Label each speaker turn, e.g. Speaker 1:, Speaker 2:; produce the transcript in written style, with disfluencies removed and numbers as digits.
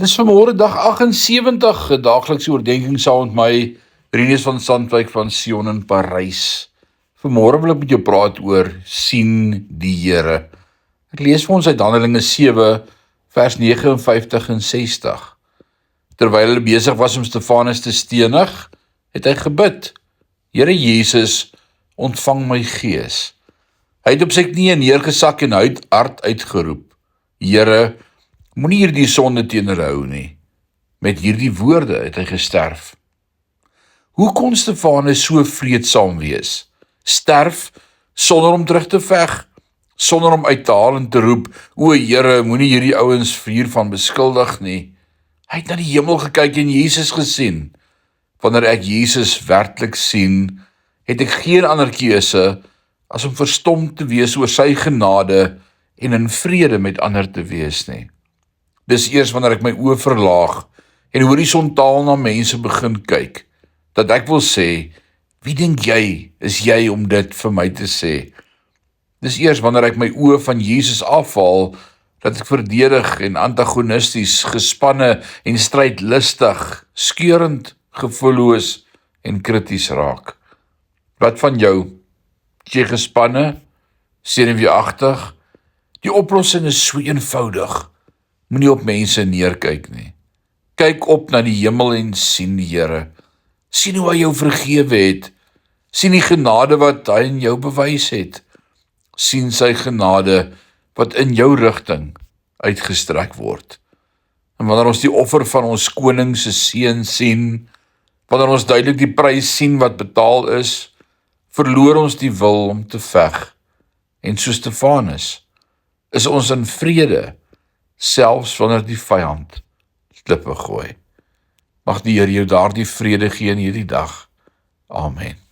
Speaker 1: Dis vanmôre dag 78, 'n daaglikse oordeenking saam met my Rinus van Sandwyk van Sion in Parys. Vanmôre wil ek met jou praat oor sien die Here. Ek lees vir ons uit Handelinge 7 vers 59 en 60. Terwyl hulle besig was om Stefanus te stenig, het hy gebid: Here Jesus, ontvang my gees. Hy het op sy knieë neergesak en hard uitgeroep: Here, moenie hierdie sonde teenoorhou nie. Met hierdie woorde het hy gesterf. Hoe kon Stefanus so vreedsaam wees? Sterf sonder om terug te veg, sonder om uit te haal en te roep: O Here, moenie hierdie ouens hiervan beskuldig nie. Hy het na die hemel gekyk en Jesus gesien. Wanneer ek Jesus werklik sien, het ek geen ander keuse as om verstom te wees oor sy genade en in vrede met ander te wees nie. Dis eers wanneer ek my oë verlaag en horisontaal na mense begin kyk, dat ek wil sê, wie dink jy is jy om dit vir my te sê? Dis eers wanneer ek my oë van Jesus afhaal, dat ek verdedig en antagonisties, gespanne en strydlustig, skeurend, gevoelloos en krities raak. Wat van jou? Is jy gespanne? Senuweeagtig? Die oplossing is so eenvoudig. Moenie op mense neerkyk nie. Kyk op na die hemel en sien die Here. Sien hoe hy jou vergewe het. Sien die genade wat hy in jou bewys het. Sien sy genade wat in jou rigting uitgestrek word. En wanneer ons die offer van ons koning se seun sien, wanneer ons duidelik die prys sien wat betaal is, verloor ons die wil om te veg. En so Stefanus, is ons in vrede, selfs wanneer die vyand klippe gooi. Mag die Here jou daardie vrede gee in hierdie dag. Amen.